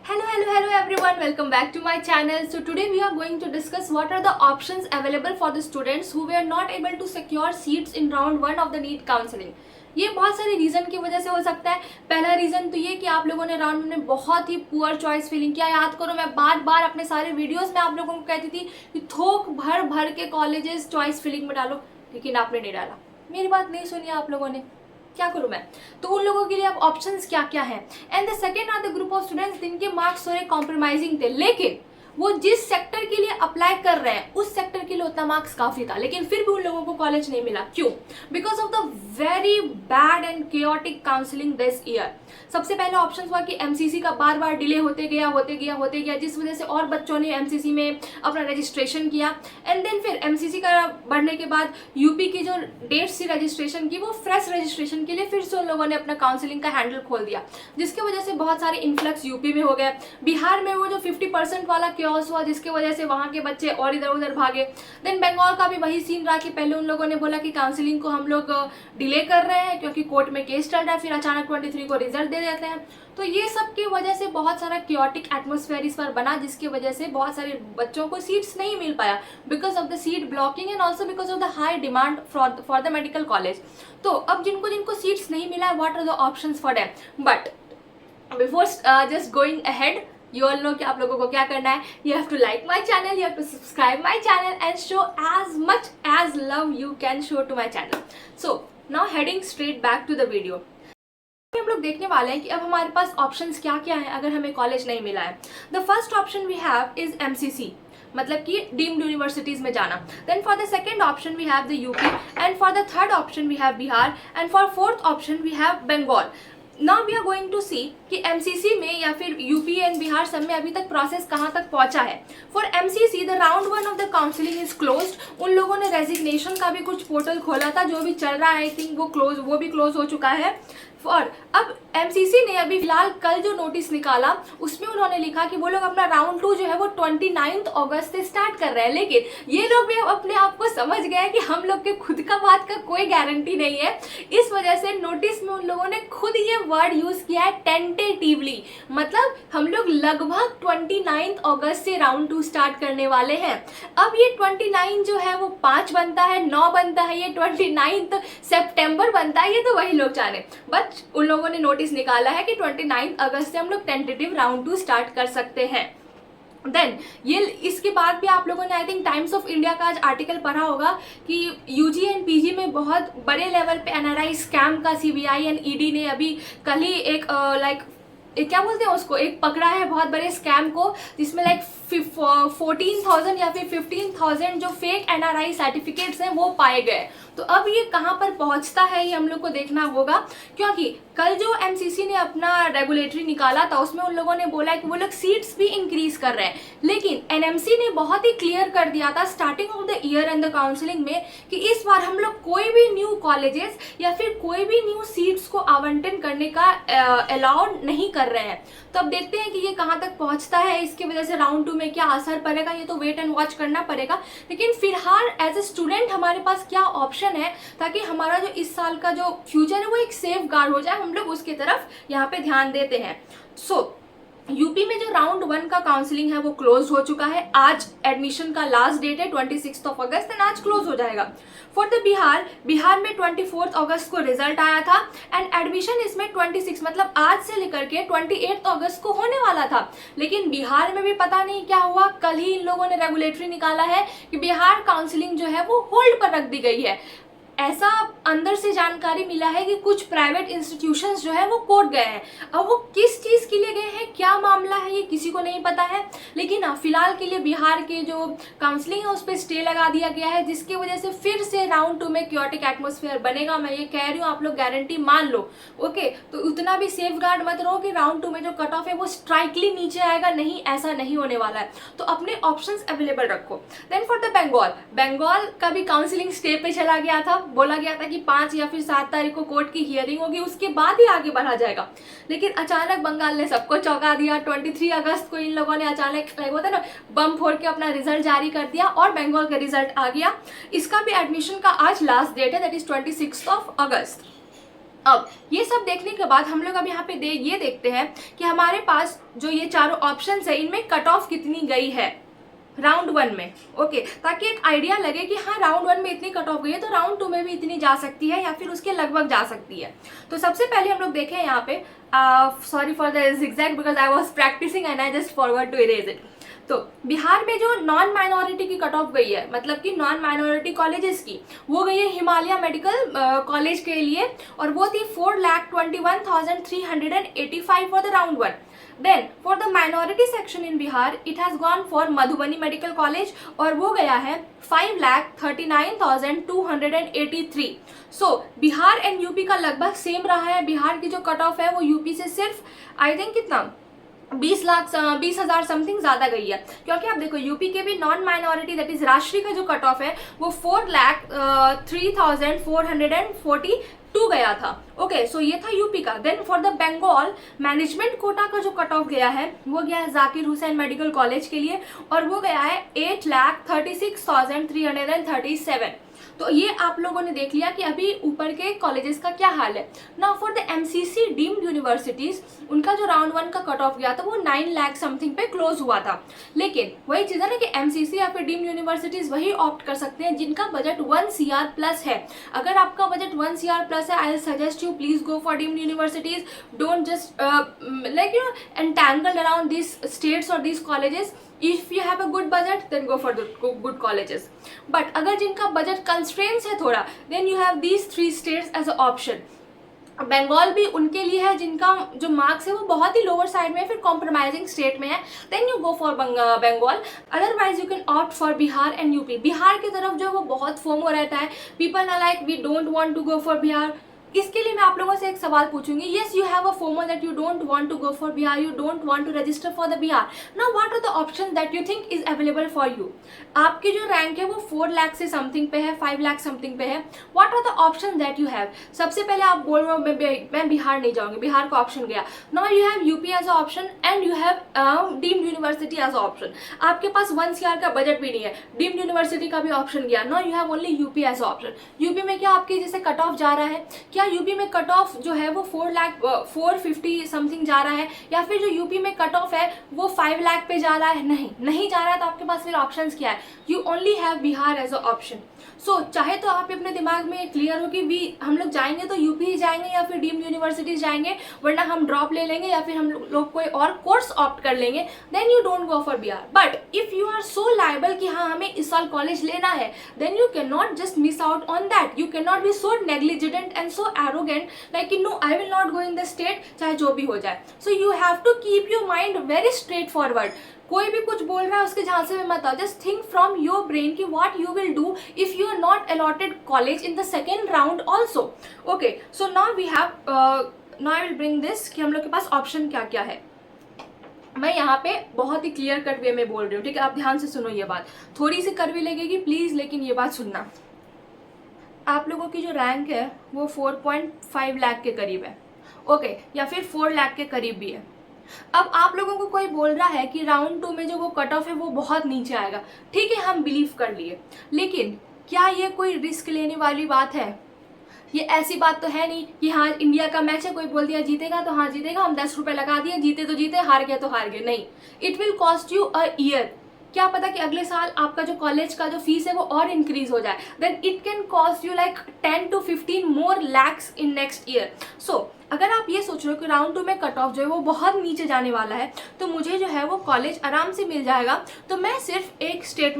Hello everyone, welcome back to my channel. So today we are going to discuss what are the options available for the students who were not able to secure seats in round 1 of the NEET counseling. ये बहुत सारे reason की वजह से हो सकता है। पहला रीज़न तो ये कि आप लोगों ने राउंड में बहुत ही पुअर चॉइस फीलिंग किया। याद करो, मैं बार बार अपने सारे वीडियोस में आप लोगों को कहती थी कि थोक भर भर के कॉलेजेस चॉइस फीलिंग में डालो, लेकिन आपने नहीं डाला। मेरी बात नहीं सुनी आप लोगों ने, क्या करूं मैं? तो उन लोगों के लिए अब ऑप्शंस क्या क्या हैं। And the second are the group of students जिनके मार्क्स थोड़े कॉम्प्रोमाइजिंग थे, लेकिन वो जिस सेक्टर के लिए अप्लाई कर रहे हैं उस सेक्टर के लिए उतना मार्क्स काफी था, लेकिन फिर भी उन लोगों को कॉलेज नहीं मिला। क्यों? Because of the very bad and chaotic counselling this year. सबसे पहला ऑप्शन हुआ कि एमसीसी का बार बार डिले होते गया, जिस वजह से और बच्चों ने एमसीसी में अपना रजिस्ट्रेशन किया। एंड देन फिर एमसीसी का बढ़ने के बाद यूपी की जो डेट्स थी रजिस्ट्रेशन की, वो फ्रेश रजिस्ट्रेशन के लिए फिर से उन लोगों ने अपना काउंसलिंग का हैंडल खोल दिया, जिसकी वजह से बहुत सारे इन्फ्लक्स यूपी में हो गए। बिहार में वो जो 50% वाला क्योस हुआ, जिसकी वजह से वहाँ के बच्चे और इधर उधर भागे। देन बंगाल का भी वही सीन रहा कि पहले उन लोगों ने बोला कि काउंसलिंग को हम लोग डिले कर रहे हैं क्योंकि कोर्ट में केस चल रहा है, फिर अचानक 23 को रिजल्ट दे देते हैं। तो ये सब की वजह से बहुत सारा क्योटिक एटमोसफेयर इस बार बना, जिसकी वजह से बहुत सारे बच्चों को सीट्स नहीं मिल पाया because of the seat blocking and also because of the high demand for the medical college. तो अब जिनको जिनको सीट्स नहीं मिला है, what are the options for them. But before just going ahead, you all know कि आप लोगों को क्या करना है। You have to like my channel, you have to subscribe my channel and show as much as love you can show to my channel. So now heading straight back to the video. हम लोग देखने वाले हैं कि अब हमारे पास options क्या क्या हैं अगर हमें कॉलेज नहीं मिला है। The first option we have is MCC, मतलब कि डीम्ड यूनिवर्सिटीज में जाना। Then for the second option we have the UP, and for the third option we have Bihar, and for fourth option we have Bengal. Now we are going to see कि MCC में या फिर UP and Bihar सब में अभी तक process कहाँ तक पहुंचा है। For MCC the round 1 of the counselling is closed. उन लोगों ने रेजिग्नेशन का भी कुछ पोर्टल खोला था, जो भी चल रहा है, आई थिंक वो भी क्लोज हो चुका है। और अब एमसीसी ने अभी फिलहाल कल जो नोटिस निकाला उसमें उन्होंने लिखा कि वो लोग अपना राउंड 2 जो है वो 29 अगस्त से स्टार्ट कर रहे हैं, लेकिन ये लोग भी अपने आप को समझ गए कि हम लोग के खुद का बात का कोई गारंटी नहीं है। इस वजह से नोटिस में उन लोगों ने खुद ये वर्ड यूज किया है, टेंटेटिवली, मतलब हम लोग लगभग 29 अगस्त से राउंड 2 स्टार्ट करने वाले हैं। अब ये 29 जो है वो 5 बनता है, 9 बनता है, ये 29 सितंबर बनता है, ये तो वही लोग जाने। बट उन लोगों ने नोटिस निकाला है कि 29 अगस्त से हम लोग टेंटेटिव राउंड 2 स्टार्ट कर सकते हैं। देन ये इसके बाद भी आप लोगों ने I think times of India का आज आर्टिकल पढ़ा होगा कि यूजी एंड पीजी में बहुत बड़े लेवल पे एनआरआई स्कैम का सीबीआई एंड ईडी ने अभी कल ही एक क्या बोलते हैं उसको, एक पकड़ा है बहुत बड़े स्कैम को, जिसमें 14,000 या फिर 15,000 जो फेक एनआरआई सर्टिफिकेट्स हैं वो पाए गए। तो अब ये कहाँ पर पहुँचता है ये हम लोग को देखना होगा, क्योंकि कल जो एमसीसी ने अपना रेगुलेटरी निकाला था उसमें उन लोगों ने बोला है कि वो लोग सीट्स भी इंक्रीज कर रहे हैं, लेकिन एनएमसी ने बहुत ही क्लियर कर दिया था starting of the year and the counselling में कि इस बार हम लोग कोई भी न्यू कॉलेजेस या फिर कोई भी न्यू सीट्स को आवंटन करने का अलाउड नहीं कर रहे हैं। तो अब देखते हैं कि ये कहाँ तक पहुँचता है, इसकी वजह से राउंड 2 में क्या असर पड़ेगा, ये तो वेट एंड वॉच करना पड़ेगा। लेकिन फिलहाल एज ए स्टूडेंट हमारे पास क्या ऑप्शन है ताकि हमारा जो इस साल का जो फ्यूचर है वो एक सेफ गार्ड हो जाए, हम लोग उसकी तरफ यहाँ पे ध्यान देते हैं। यूपी में जो राउंड 1 का काउंसलिंग है वो क्लोज हो चुका है। आज एडमिशन का लास्ट डेट है 26 अगस्त, एंड आज क्लोज हो जाएगा। फॉर द बिहार में 24 अगस्त को रिजल्ट आया था एंड एडमिशन इसमें 26 मतलब आज से लेकर के 28 अगस्त को होने वाला था, लेकिन बिहार में भी पता नहीं क्या हुआ। कल ही इन लोगों ने रेगुलेटरी निकाला है कि बिहार काउंसलिंग जो है वो होल्ड पर रख दी गई है। ऐसा अंदर से जानकारी मिला है कि कुछ प्राइवेट इंस्टीट्यूशंस जो है वो कोर्ट गए हैं। अब वो किस चीज़ के लिए गए हैं, क्या मामला है, ये किसी को नहीं पता है, लेकिन फिलहाल के लिए बिहार के जो काउंसलिंग है उस पर स्टे लगा दिया गया है, जिसकी वजह से फिर से राउंड 2 में क्योटिक एटमोसफेयर बनेगा। मैं ये कह रही हूँ, आप लोग गारंटी मान लो, ओके। तो उतना भी सेफ गार्ड मत रहो कि राउंड 2 में जो कट ऑफ है वो स्ट्राइकली नीचे आएगा, नहीं, ऐसा नहीं होने वाला है। तो अपने ऑप्शंस अवेलेबल रखो। देन फॉर द बंगाल का भी काउंसलिंग स्टे पे चला गया था, बोला गया था कि 5 या फिर 7 तारीख को कोर्ट की हियरिंग होगी, उसके बाद ही आगे बढ़ा जाएगा, लेकिन अचानक बंगाल ने सबको चौंका दिया। 23 अगस्त को इन लोगों ने अचानक होता है ना, बम फोड़ के अपना रिजल्ट जारी कर दिया और बंगाल का रिजल्ट आ गया। इसका भी एडमिशन का आज लास्ट डेट है, दैट इज 26 अगस्त। अब ये सब देखने के बाद हम लोग अब यहाँ पे ये देखते हैं कि हमारे पास जो ये चारों ऑप्शंस है इनमें कट ऑफ कितनी गई है राउंड 1 में। ओके, ताकि एक आइडिया लगे कि हाँ राउंड 1 में इतनी कट ऑफ गई है तो राउंड 2 में भी इतनी जा सकती है या फिर उसके लगभग जा सकती है। तो सबसे पहले हम लोग देखें यहाँ पे, sorry for the zigzag because I was practising and I just forward to erase it. तो बिहार में जो नॉन माइनॉरिटी की कट ऑफ गई है, मतलब कि नॉन माइनॉरिटी कॉलेजेस की, वो गई है हिमालय मेडिकल कॉलेज के लिए, और वो थी 4,21,385 for the round 1। Then for the minority section in Bihar, it has gone for Madhubani Medical College और वो गया है 5,39,283। So बिहार एंड यूपी का लगभग सेम रहा है। बिहार की जो कट ऑफ है वो यूपी से सिर्फ आई थिंक कितना 20,000 समथिंग ज्यादा गई है, क्योंकि आप देखो यूपी के भी नॉन माइनॉरिटी दैट इज राष्ट्रीय का जो कट ऑफ है वो 4,03,442 गया था। ओके, सो ये था यूपी का। Then for the Bengal management quota का जो कट ऑफ गया है वो गया है जाकिर हुसैन मेडिकल कॉलेज के लिए, और वो गया है 8,36,337। तो ये आप लोगों ने देख लिया कि अभी ऊपर के कॉलेजेस का क्या हाल है। Now for the MCC deemed universities, उनका जो राउंड 1 का कट ऑफ गया था वो 9 लाख समथिंग पे क्लोज हुआ था। लेकिन वही चीज़ है ना कि एमसीसी या फिर डीम्ड यूनिवर्सिटीज वही ऑप्ट कर सकते हैं जिनका बजट 1 CR प्लस है। अगर आपका बजट 1 CR प्लस है, I suggest you please go for deemed universities. Don't just like you know entangled around these states or these colleges. If you have a good budget then go for the good colleges. But अगर जिनका budget constraints है थोड़ा, then you have these 3 states as an option. Bengal भी उनके लिए है जिनका जो मार्क्स है वो बहुत ही लोअर साइड में है, फिर कॉम्प्रोमाइजिंग स्टेट में है, then you go for Bengal. Otherwise you can opt for Bihar and UP. Bihar की तरफ जो वो बहुत फोमो रहता है, people are like we don't want to go for Bihar. इसके लिए मैं आप लोगों से एक सवाल पूछूंगी, yes you have a FOMO that you don't want to go for Bihar, you don't want to register for the Bihar. Now what are the options that you think is available for you. आपकी जो rank है वो 4 लाख से something पे है, 5 lakh something पे है। What are the option that you have. सबसे पहले आप बोल रहे हो मैं बिहार नहीं जाऊंगी, बिहार का ऑप्शन गया। Now you have UP as a option and you have deemed university as a option. आपके पास 1 CR का बजट भी नहीं है, डीम्ड यूनिवर्सिटी का भी ऑप्शन गया। Now you have only UP as a option. UP में क्या आपके जैसे कट ऑफ जा रहा है, क्या यूपी में कट ऑफ जो है वो 450 समथिंग जा रहा है, या फिर जो यूपी में कट ऑफ है वो 5 लाख पे जा रहा है? नहीं जा रहा है। तो आपके पास फिर ऑप्शंस क्या है? You only have Bihar as a option. So चाहे तो आप अपने दिमाग में क्लियर हो कि हम लोग जाएंगे तो यूपी ही जाएंगे या फिर डीम्ड यूनिवर्सिटीज जाएंगे, वरना हम ड्रॉप ले लेंगे या फिर हम लोग कोई और कोर्स ऑप्ट कर लेंगे, then you don't go for Bihar. But if you are so liable कि हाँ हमें इस साल कॉलेज लेना है, then you can not just miss out on that. You can not be so negligent and so arrogant like no I will not go in the state, चाहे जो भी हो जाए। So you have to keep your mind very straightforward. कोई भी कुछ बोल रहा है उसके झांसे में मत आओ। Just think from your brain कि what you will do if you are not allotted college in the second round also. Okay, so now we have now I will bring this कि हम लोग के पास ऑप्शन क्या क्या है। मैं यहाँ पे बहुत ही क्लियर कट वे में बोल रही हूँ, ठीक है? आप ध्यान से सुनो ये बात, थोड़ी सी कड़वी लगेगी प्लीज, लेकिन ये बात सुनना। आप लोगों की जो रैंक है वो 4.5 लाख के करीब है, ओके, या फिर 4 लाख के करीब भी है। अब आप लोगों को कोई बोल रहा है कि राउंड 2 में जो वो कट ऑफ है वो बहुत नीचे आएगा, ठीक है, हम बिलीव कर लिए, लेकिन क्या ये कोई रिस्क लेने वाली बात है? ये ऐसी बात तो है नहीं कि हाँ इंडिया का मैच है, कोई बोल दिया जीतेगा तो हाँ जीतेगा, हम 10 रुपए लगा दिए, जीते तो जीते, हार गए तो हार गए। नहीं, it will cost you a year. क्या पता कि अगले साल आपका जो कॉलेज का जो फीस है वो और इंक्रीज हो जाए, then it can cost you like 10 to 15 more lakhs in next year. So अगर आप ये सोच रहे हो कि राउंड 2 में कट ऑफ जो है वो बहुत नीचे जाने वाला है तो मुझे जो है वो कॉलेज आराम से मिल जाएगा, तो मैं सिर्फ एक स्टेट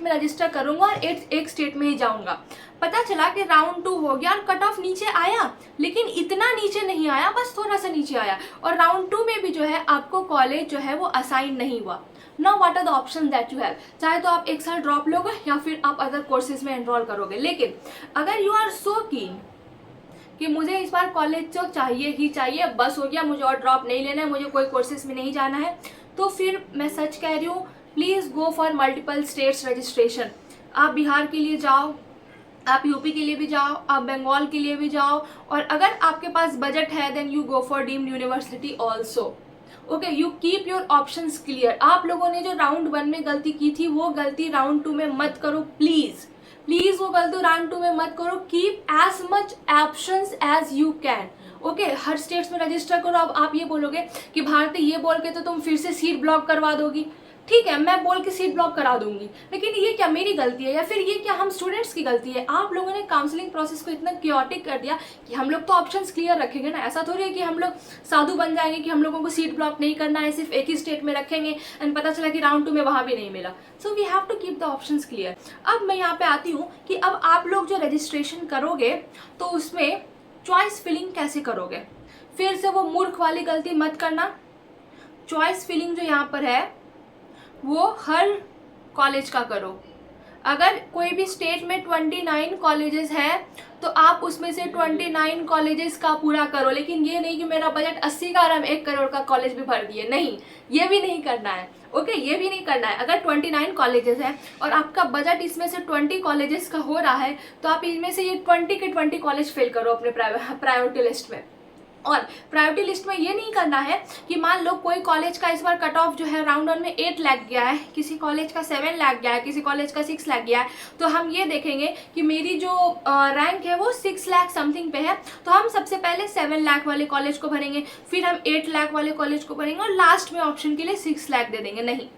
में रजिस्टर करूंगा और एक स्टेट में ही जाऊंगा। पता चला कि राउंड 2 हो गया और कट ऑफ नीचे आया, लेकिन इतना नीचे नहीं आया, बस थोड़ा सा नीचे आया, और राउंड 2 में भी जो है आपको कॉलेज जो है वो असाइन नहीं हुआ। Now what are the option that you have. चाहे तो आप एक साल ड्रॉप लोगे या फिर आप अदर कोर्सेज में एनरोल करोगे, लेकिन अगर यू आर सो कीन कि मुझे इस बार कॉलेज तो चाहिए ही चाहिए, बस हो गया, मुझे और ड्रॉप नहीं लेना है, मुझे कोई कोर्सेज में नहीं जाना है, तो फिर मैं सच कह रही हूँ, please go for multiple states registration. आप बिहार के लिए जाओ, आप यूपी के लिए भी जाओ, आप बंगाल के लिए भी जाओ, और अगर आपके पास बजट है then you go for deemed university also. Okay, you keep your options clear. आप लोगों ने जो राउंड 1 में गलती की थी वो गलती राउंड 2 में मत करो प्लीज़। प्लीज वो गलती राउंड 2 में मत करो। Keep as much options as you can. Okay, हर स्टेट्स में रजिस्टर करो। अब आप ये बोलोगे कि भारती ये बोल के तो तुम फिर से सीट ब्लॉक करवा दोगी, ठीक है, मैं बोल के सीट ब्लॉक करा दूंगी, लेकिन ये क्या मेरी गलती है या फिर ये क्या हम स्टूडेंट्स की गलती है? आप लोगों ने काउंसलिंग प्रोसेस को इतना क्योटिक कर दिया कि हम लोग तो ऑप्शंस क्लियर रखेंगे ना। ऐसा थोड़ी है कि हम लोग साधु बन जाएंगे कि हम लोगों को सीट ब्लॉक नहीं करना है, सिर्फ एक ही स्टेट में रखेंगे एंड पता चला कि राउंड 2 में वहां भी नहीं मिला। So we have to keep the options clear. अब मैं यहाँ पे आती हूँ कि अब आप लोग जो रजिस्ट्रेशन करोगे तो उसमें चॉइस फिलिंग कैसे करोगे। फिर से वो मूर्ख वाली गलती मत करना। चॉइस फिलिंग जो यहाँ पर है वो हर कॉलेज का करो। अगर कोई भी स्टेट में 29 कॉलेजेस है तो आप उसमें से 29 कॉलेजेस का पूरा करो, लेकिन ये नहीं कि मेरा बजट 80 का और हम 1 करोड़ का कॉलेज भी भर दिए, नहीं, ये भी नहीं करना है। ओके, ये भी नहीं करना है। अगर 29 कॉलेजेस है और आपका बजट इसमें से 20 कॉलेजेस का हो रहा है तो आप इनमें से ये 20 के 20 कॉलेज फिल करो अपने प्रायोरिटी लिस्ट में। और प्रायोरिटी लिस्ट में ये नहीं करना है कि मान लो कोई कॉलेज का इस बार कट ऑफ जो है राउंड 1 में 8 लाख गया है, किसी कॉलेज का 7 लाख गया है, किसी कॉलेज का 6 लाख गया है, तो हम ये देखेंगे कि मेरी जो रैंक है वो 6 लाख समथिंग पे है, तो हम सबसे पहले 7 लाख वाले कॉलेज को भरेंगे, फिर हम 8 लाख वाले कॉलेज को भरेंगे और लास्ट में ऑप्शन के लिए 6 लाख दे देंगे। नहीं,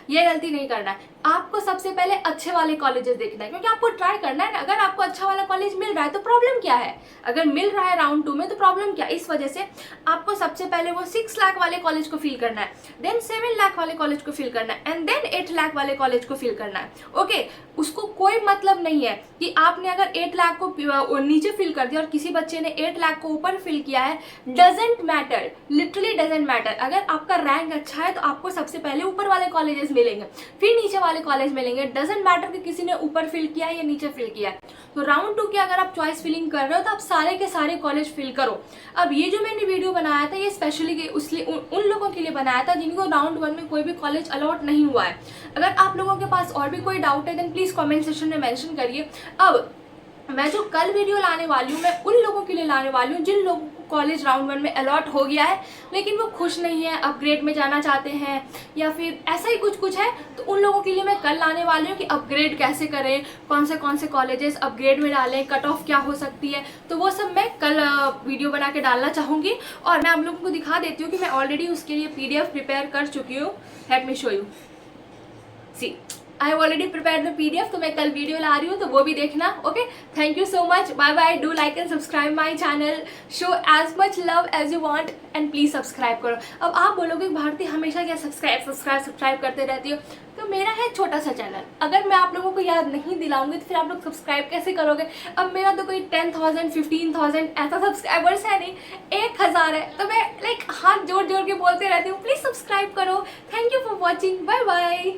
ये गलती नहीं करना है। आपको सबसे पहले अच्छे वाले कॉलेजेस देखना है, क्योंकि आपको ट्राई करना है ना। अगर आपको अच्छा वाला कॉलेज मिल रहा है तो प्रॉब्लम क्या है? अगर मिल रहा है राउंड 2 में तो प्रॉब्लम क्या? इस वजह से आपको सबसे पहले वो 6 लाख वाले कॉलेज को फिल करना है, देन 7 लाख वाले कॉलेज को फिल करना है एंड देन 8 लाख वाले कॉलेज को फिल करना है। ओके, उसको कोई मतलब नहीं है कि आपने अगर 8 लाख को नीचे फिल कर दिया और किसी बच्चे ने 8 लाख को ऊपर फिल किया है, doesn't matter, literally doesn't matter. अगर आपका रैंक अच्छा है तो आपको सबसे पहले ऊपर वाले कॉलेजेस मिलेंगे, फिर नीचे वाले कॉलेज मिलेंगे। डजेंट मैटर कि किसी ने ऊपर फिल किया है या नीचे फिल किया है। तो राउंड 2 की अगर आप चॉइस फिलिंग कर रहे हो तो आप सारे के सारे कॉलेज फिल करो। अब ये जो मैंने वीडियो बनाया था ये स्पेशली उन लोगों के लिए बनाया था जिनको राउंड 1 में कोई भी कॉलेज अलॉट नहीं हुआ है। अगर आप लोगों के पास और भी कोई डाउट है देन प्लीज कमेंट सेक्शन में मेंशन करिए। अब मैं जो कल वीडियो लाने वाली हूँ मैं उन लोगों के लिए लाने वाली हूँ जिन लोगों को कॉलेज राउंड 1 में अलॉट हो गया है लेकिन वो खुश नहीं है, अपग्रेड में जाना चाहते हैं या फिर ऐसा ही कुछ है, तो उन लोगों के लिए मैं कल लाने वाली हूँ कि अपग्रेड कैसे करें, कौन से कॉलेजेस अपग्रेड में डालें, कट ऑफ क्या हो सकती है, तो वो सब मैं कल वीडियो बना के डालना चाहूँगी। और मैं आप लोगों को दिखा देती हूँ कि मैं ऑलरेडी उसके लिए PDF प्रिपेयर कर चुकी हूँ। Let me show you. See, I have already prepared the PDF, तो मैं कल वीडियो ला रही हूँ तो वो भी देखना। Okay, thank you so much, bye bye, do like and subscribe my channel, show as much love as you want and please subscribe करो। अब आप बोलोगे भारती हमेशा क्या सब्सक्राइब करते रहती हो, तो मेरा है छोटा सा चैनल, अगर मैं आप लोगों को याद नहीं दिलाऊंगी तो फिर आप लोग सब्सक्राइब कैसे करोगे? अब मेरा तो कोई 10,000 15,000 ऐसा सब्सक्राइबर्स है नहीं, 1,000 है, तो मैं लाइक हाथ जोड़ जोड़ के बोलते रहती हूँ प्लीज सब्सक्राइब करो। Thank you for watching, bye bye.